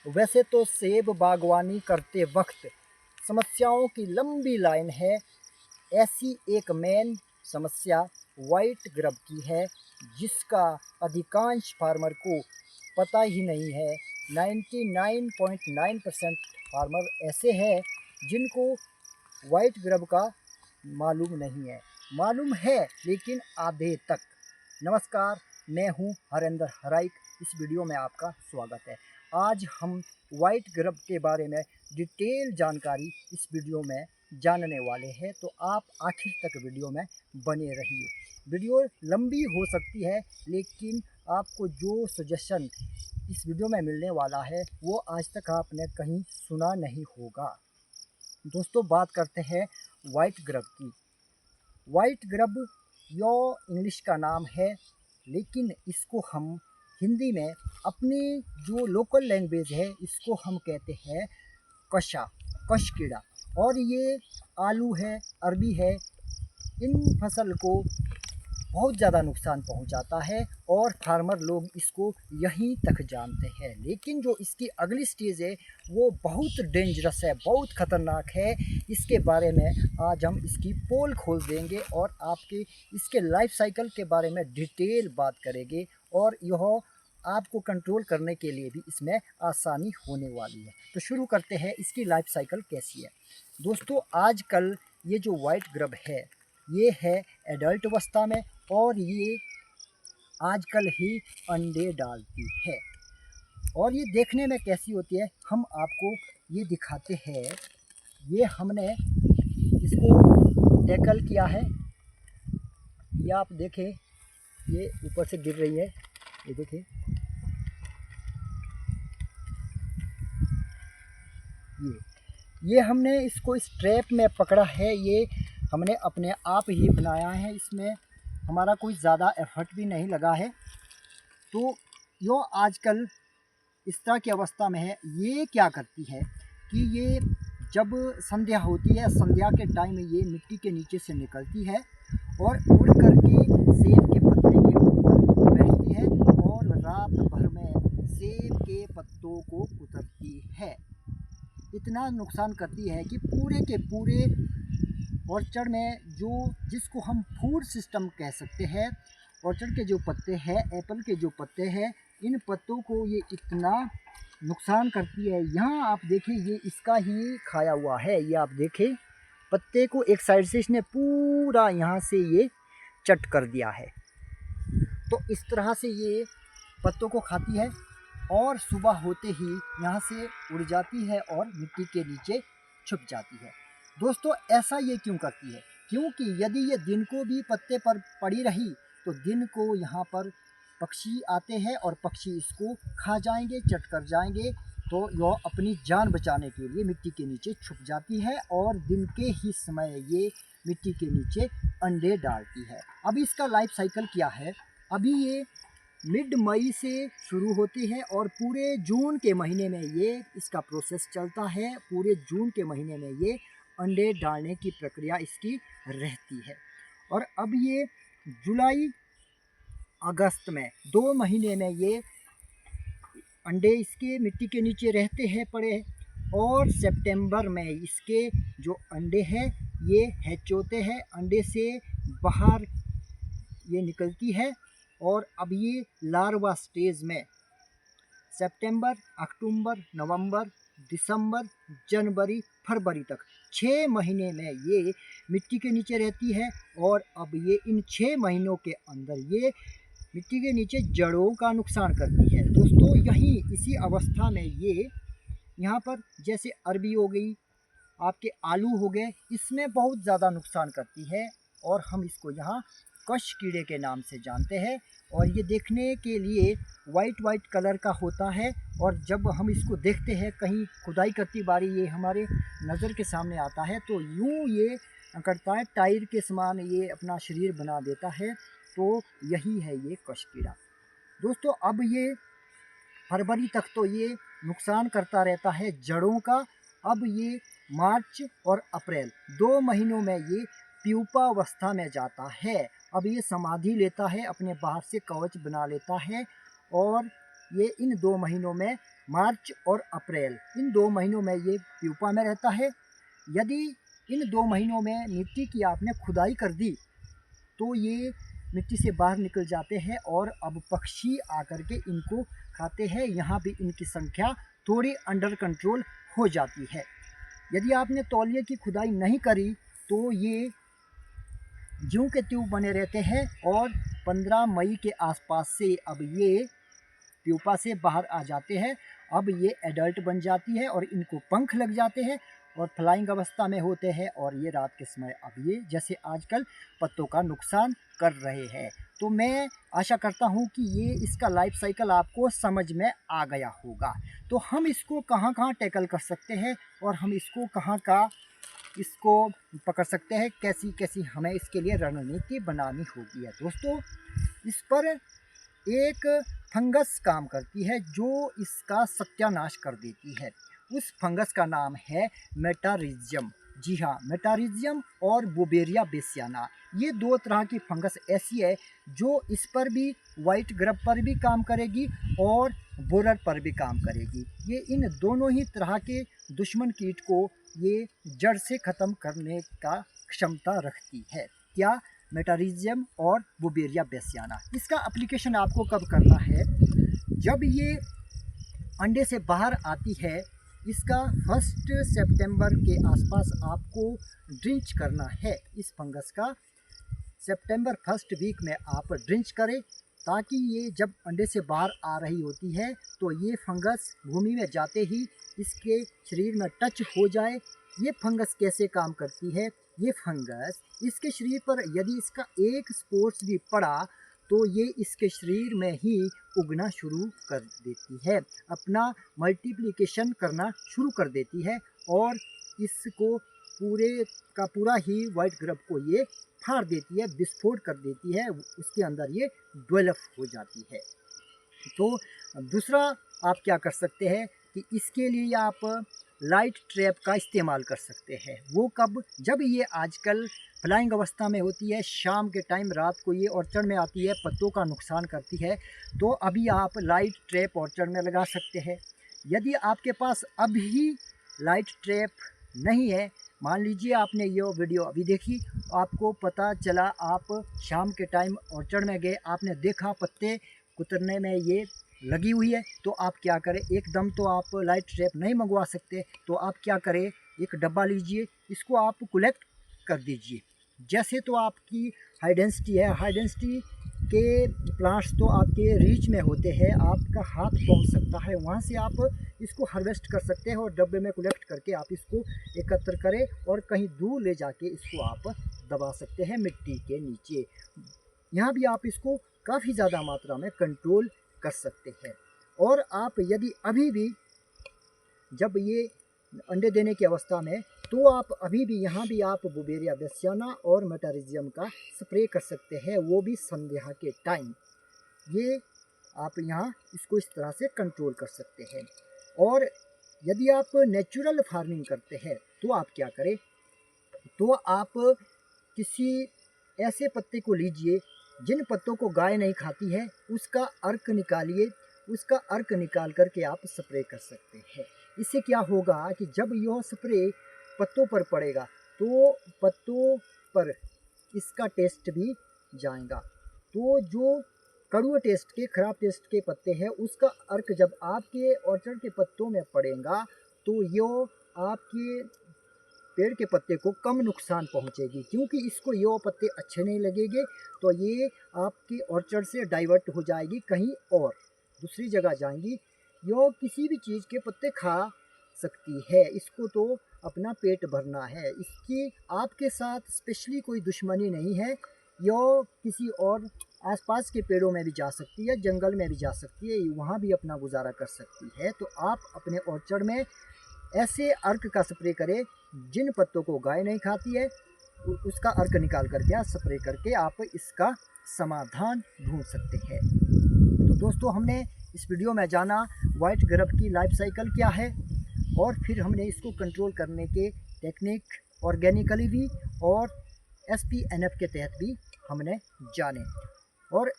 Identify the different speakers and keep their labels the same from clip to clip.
Speaker 1: वैसे तो सेब बागवानी करते वक्त समस्याओं की लंबी लाइन है। ऐसी एक मेन समस्या वाइट ग्रब की है, जिसका अधिकांश फार्मर को पता ही नहीं है। 99.9% फार्मर ऐसे हैं जिनको वाइट ग्रब का मालूम नहीं है, मालूम है लेकिन आधे तक। नमस्कार, मैं हूं हरेंद्र हराइक। इस वीडियो में आपका स्वागत है। आज हम वाइट ग्रब के बारे में डिटेल जानकारी इस वीडियो में जानने वाले हैं, तो आप आखिर तक वीडियो में बने रहिए। वीडियो लंबी हो सकती है, लेकिन आपको जो सजेशन इस वीडियो में मिलने वाला है वो आज तक आपने कहीं सुना नहीं होगा। दोस्तों, बात करते हैं वाइट ग्रब की। वाइट ग्रब यो इंग्लिश का नाम है, लेकिन इसको हम हिंदी में अपनी जो लोकल लैंग्वेज है इसको हम कहते हैं कशा, कश कीड़ा। और ये आलू है, अरबी है, इन फसल को बहुत ज़्यादा नुकसान पहुंचाता है और फार्मर लोग इसको यहीं तक जानते हैं। लेकिन जो इसकी अगली स्टेज है वो बहुत डेंजरस है, बहुत ख़तरनाक है। इसके बारे में आज हम इसकी पोल खोल देंगे और आपके इसके लाइफ साइकिल के बारे में डिटेल बात करेंगे, और यह आपको कंट्रोल करने के लिए भी इसमें आसानी होने वाली है। तो शुरू करते हैं, इसकी लाइफ साइकिल कैसी है। दोस्तों, आजकल ये जो वाइट ग्रब है ये है एडल्ट अवस्था में, और ये आजकल ही अंडे डालती है। और ये देखने में कैसी होती है हम आपको ये दिखाते हैं। ये हमने इसको टैकल किया है, ये आप देखें, ये ऊपर से गिर रही है, ये देखें। ये हमने इसको इस ट्रैप में पकड़ा है, ये हमने अपने आप ही बनाया है, इसमें हमारा कोई ज़्यादा एफर्ट भी नहीं लगा है। तो यो आजकल इस तरह की अवस्था में है। ये क्या करती है कि ये जब संध्या होती है, संध्या के टाइम ये मिट्टी के नीचे से निकलती है और उड़ करके सेब के पत्ते के ऊपर बैठती है और रात भर में सेब के पत्तों को कुतरती है। इतना नुकसान करती है कि पूरे के पूरे ऑर्चर्ड में जिसको हम फूड सिस्टम कह सकते हैं, ऑर्चर्ड के जो पत्ते हैं, एप्पल के जो पत्ते हैं, इन पत्तों को ये इतना नुकसान करती है। यहाँ आप देखें, ये इसका ही खाया हुआ है। ये आप देखें, पत्ते को एक साइड से इसने पूरा यहाँ से ये चट कर दिया है। तो इस तरह से ये पत्तों को खाती है और सुबह होते ही यहाँ से उड़ जाती है और मिट्टी के नीचे छुप जाती है। दोस्तों, ऐसा ये क्यों करती है? क्योंकि यदि ये दिन को भी पत्ते पर पड़ी रही तो दिन को यहाँ पर पक्षी आते हैं और पक्षी इसको खा जाएंगे, चट कर जाएंगे। तो यह अपनी जान बचाने के लिए मिट्टी के नीचे छुप जाती है और दिन के ही समय ये मिट्टी के नीचे अंडे डालती है। अब इसका लाइफ साइकिल क्या है? अभी ये मिड मई से शुरू होती है और पूरे जून के महीने में ये इसका प्रोसेस चलता है। पूरे जून के महीने में ये अंडे डालने की प्रक्रिया इसकी रहती है। और अब ये जुलाई अगस्त में 2 महीने में ये अंडे इसके मिट्टी के नीचे रहते हैं पड़े, और सितंबर में इसके जो अंडे हैं ये हैच होते हैं, अंडे से बाहर ये निकलती है। और अब ये लार्वा स्टेज में सितंबर, अक्टूबर, नवंबर, दिसंबर, जनवरी, फरवरी तक 6 महीने में ये मिट्टी के नीचे रहती है। और अब ये इन 6 महीनों के अंदर ये मिट्टी के नीचे जड़ों का नुकसान करती है। दोस्तों, यहीं इसी अवस्था में ये यहाँ पर जैसे अरबी हो गई, आपके आलू हो गए, इसमें बहुत ज़्यादा नुकसान करती है और हम इसको यहाँ कश कीड़े के नाम से जानते हैं। और ये देखने के लिए वाइट कलर का होता है, और जब हम इसको देखते हैं कहीं खुदाई करती बारी ये हमारे नज़र के सामने आता है तो यूँ ये करता है, टायर के समान ये अपना शरीर बना देता है। तो यही है ये कश कीड़ा। दोस्तों, अब ये फरवरी तक तो ये नुकसान करता रहता है जड़ों का। अब ये मार्च और अप्रैल 2 महीनों में ये प्यूपा अवस्था में जाता है। अब ये समाधि लेता है, अपने बाहर से कवच बना लेता है और ये इन 2 महीनों में, मार्च और अप्रैल, इन 2 महीनों में ये प्यूपा में रहता है। यदि इन 2 महीनों में मिट्टी की आपने खुदाई कर दी तो ये मिट्टी से बाहर निकल जाते हैं और अब पक्षी आकर के इनको खाते हैं। यहाँ भी इनकी संख्या थोड़ी अंडर कंट्रोल हो जाती है। यदि आपने तौलिए की खुदाई नहीं करी तो ये ज्यों के त्यों बने रहते हैं और 15 मई के आसपास से अब ये प्यूपा से बाहर आ जाते हैं। अब ये एडल्ट बन जाती है और इनको पंख लग जाते हैं और फ्लाइंग अवस्था में होते हैं और ये रात के समय अब ये जैसे आजकल पत्तों का नुकसान कर रहे हैं। तो मैं आशा करता हूँ कि ये इसका लाइफ साइकिल आपको समझ में आ गया होगा। तो हम इसको कहाँ कहाँ टैकल कर सकते हैं और हम इसको कहाँ का इसको पकड़ सकते हैं, कैसी कैसी हमें इसके लिए रणनीति बनानी होगी है। दोस्तों, इस पर एक फंगस काम करती है जो इसका सत्यानाश कर देती है। उस फंगस का नाम है मेटारिजियम। जी हाँ, मेटारिजियम और बुवेरिया बेसियाना, ये 2 तरह की फंगस ऐसी है जो इस पर भी, वाइट ग्रब पर भी काम करेगी और बोरर पर भी काम करेगी। ये इन दोनों ही तरह के दुश्मन कीट को ये जड़ से ख़त्म करने का क्षमता रखती है। क्या? मेटारिजियम और बुवेरिया बेसियाना। इसका एप्लीकेशन आपको कब करना है? जब ये अंडे से बाहर आती है, इसका 1 सितंबर के आसपास आपको ड्रिंच करना है। इस फंगस का सितंबर 1 वीक में आप ड्रिंच करें ताकि ये जब अंडे से बाहर आ रही होती है तो ये फंगस भूमि में जाते ही इसके शरीर में टच हो जाए। ये फंगस कैसे काम करती है? ये फंगस इसके शरीर पर यदि इसका एक स्पोर्स भी पड़ा तो ये इसके शरीर में ही उगना शुरू कर देती है, अपना मल्टीप्लिकेशन करना शुरू कर देती है और इसको पूरे का पूरा ही वाइट ग्रब को ये फाड़ देती है, विस्फोट कर देती है, उसके अंदर ये डेवलप हो जाती है। तो दूसरा आप क्या कर सकते हैं कि इसके लिए आप लाइट ट्रैप का इस्तेमाल कर सकते हैं। वो कब? जब ये आजकल फ्लाइंग अवस्था में होती है, शाम के टाइम, रात को ये ऑर्चर्ड में आती है, पत्तों का नुकसान करती है, तो अभी आप लाइट ट्रैप ऑर्चर्ड में लगा सकते हैं। यदि आपके पास अभी लाइट ट्रैप नहीं है, मान लीजिए आपने ये वीडियो अभी देखी, आपको पता चला आप शाम के टाइम ऑर्चर्ड में गए, आपने देखा पत्ते कुतरने में ये लगी हुई है, तो आप क्या करें? एकदम तो आप लाइट ट्रैप नहीं मंगवा सकते, तो आप क्या करें? एक डब्बा लीजिए, इसको आप कलेक्ट कर दीजिए। जैसे तो आपकी हाई डेंसिटी है, हाई डेंसिटी के प्लांट्स तो आपके रीच में होते हैं, आपका हाथ पहुंच सकता है, वहां से आप इसको हार्वेस्ट कर सकते हैं और डब्बे में कलेक्ट करके आप इसको एकत्र करें और कहीं दूर ले जाके इसको आप दबा सकते हैं मिट्टी के नीचे। यहाँ भी आप इसको काफ़ी ज़्यादा मात्रा में कंट्रोल कर सकते हैं। और आप यदि अभी भी जब ये अंडे देने की अवस्था में, तो आप अभी भी यहाँ भी आप बुवेरिया बेसियाना और मेटारिजियम का स्प्रे कर सकते हैं, वो भी संध्या के टाइम। ये आप यहाँ इसको इस तरह से कंट्रोल कर सकते हैं। और यदि आप नेचुरल फार्मिंग करते हैं तो आप क्या करें? तो आप किसी ऐसे पत्ते को लीजिए जिन पत्तों को गाय नहीं खाती है, उसका अर्क निकालिए, उसका अर्क निकाल करके आप स्प्रे कर सकते हैं। इससे क्या होगा कि जब यह स्प्रे पत्तों पर पड़ेगा तो पत्तों पर इसका टेस्ट भी जाएगा। तो जो कड़वे टेस्ट के, खराब टेस्ट के पत्ते हैं, उसका अर्क जब आपके ऑर्चर्ड के पत्तों में पड़ेगा तो यह आपके पेड़ के पत्ते को कम नुकसान पहुंचेगी, क्योंकि इसको ये पत्ते अच्छे नहीं लगेंगे, तो ये आपके ऑर्चर्ड से डाइवर्ट हो जाएगी, कहीं और दूसरी जगह जाएंगी। यो किसी भी चीज़ के पत्ते खा सकती है, इसको तो अपना पेट भरना है, इसकी आपके साथ स्पेशली कोई दुश्मनी नहीं है। यो किसी और आसपास के पेड़ों में भी जा सकती है, जंगल में भी जा सकती है, वहाँ भी अपना गुजारा कर सकती है। तो आप अपने ऑर्चर्ड में ऐसे अर्क का स्प्रे करें जिन पत्तों को गाय नहीं खाती है, उसका अर्क निकाल करके स्प्रे करके आप इसका समाधान ढूंढ सकते हैं। तो दोस्तों, हमने इस वीडियो में जाना वाइट ग्रब की लाइफ साइकिल क्या है और फिर हमने इसको कंट्रोल करने के टेक्निक ऑर्गेनिकली भी और SPNF के तहत भी हमने जाने। और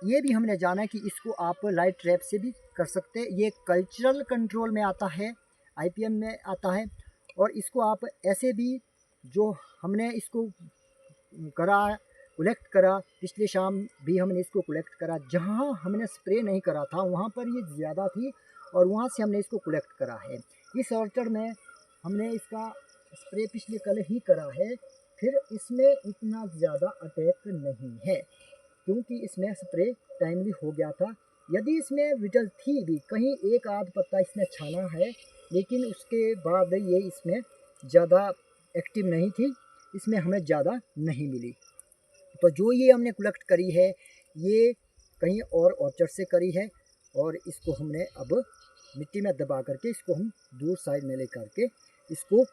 Speaker 1: ये भी हमने जाना कि इसको आप लाइट ट्रैप से भी कर सकते हैं। ये कल्चरल कंट्रोल में आता है, IPM में आता है। और इसको आप ऐसे भी, जो हमने इसको करा, कलेक्ट करा, पिछले शाम भी हमने इसको कलेक्ट करा, जहाँ हमने स्प्रे नहीं करा था वहाँ पर ये ज़्यादा थी और वहाँ से हमने इसको कलेक्ट करा है। इस ऑर्चर्ड में हमने इसका स्प्रे पिछले कल ही करा है, फिर इसमें इतना ज़्यादा अटैक नहीं है क्योंकि इसमें स्प्रे टाइमली हो गया था। यदि इसमें विटल थी भी, कहीं एक आध पत्ता इसने छाना है, लेकिन उसके बाद ये इसमें ज़्यादा एक्टिव नहीं थी, इसमें हमें ज़्यादा नहीं मिली। तो जो ये हमने कलेक्ट करी है ये कहीं और ऑर्चर्ड से करी है और इसको हमने अब मिट्टी में दबा करके इसको हम दूर साइड में ले करके इसको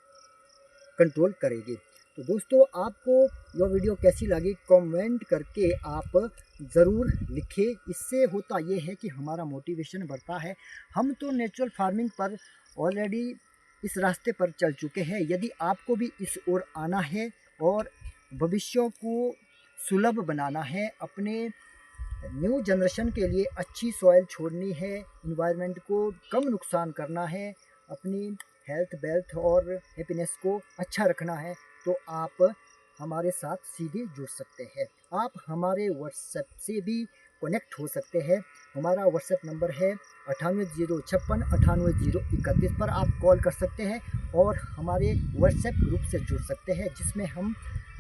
Speaker 1: कंट्रोल करेंगे। तो दोस्तों, आपको यह वीडियो कैसी लगी कमेंट करके आप ज़रूर लिखें। इससे होता ये है कि हमारा मोटिवेशन बढ़ता है। हम तो नेचुरल फार्मिंग पर ऑलरेडी इस रास्ते पर चल चुके हैं। यदि आपको भी इस ओर आना है और भविष्य को सुलभ बनाना है, अपने न्यू जनरेशन के लिए अच्छी सॉइल छोड़नी है, इन्वायरमेंट को कम नुकसान करना है, अपनी हेल्थ, वेल्थ और हैप्पीनेस को अच्छा रखना है, तो आप हमारे साथ सीधे जुड़ सकते हैं। आप हमारे व्हाट्सएप से भी कनेक्ट हो सकते हैं। हमारा व्हाट्सएप नंबर है 9806 98 पर आप कॉल कर सकते हैं और हमारे व्हाट्सएप ग्रुप से जुड़ सकते हैं, जिसमें हम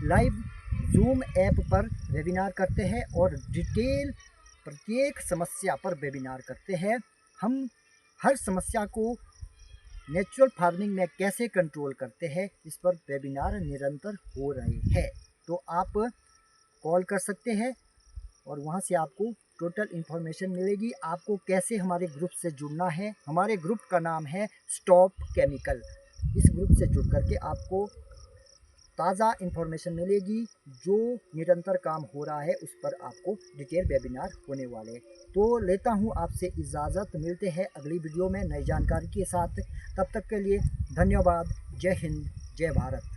Speaker 1: लाइव जूम ऐप पर वेबिनार करते हैं और डिटेल प्रत्येक समस्या पर वेबिनार करते हैं। हम हर समस्या को नेचुरल फार्मिंग में कैसे कंट्रोल करते हैं, इस पर वेबिनार निरंतर हो रहे हैं। तो आप कॉल कर सकते हैं और वहां से आपको टोटल इन्फॉर्मेशन मिलेगी। आपको कैसे हमारे ग्रुप से जुड़ना है, हमारे ग्रुप का नाम है स्टॉप केमिकल। इस ग्रुप से जुड़ करके आपको ताज़ा इन्फॉर्मेशन मिलेगी। जो निरंतर काम हो रहा है उस पर आपको डिटेल वेबिनार होने वाले हैं। तो लेता हूँ आपसे इजाज़त, मिलते हैं अगली वीडियो में नई जानकारी के साथ। तब तक के लिए धन्यवाद। जय हिंद, जय भारत।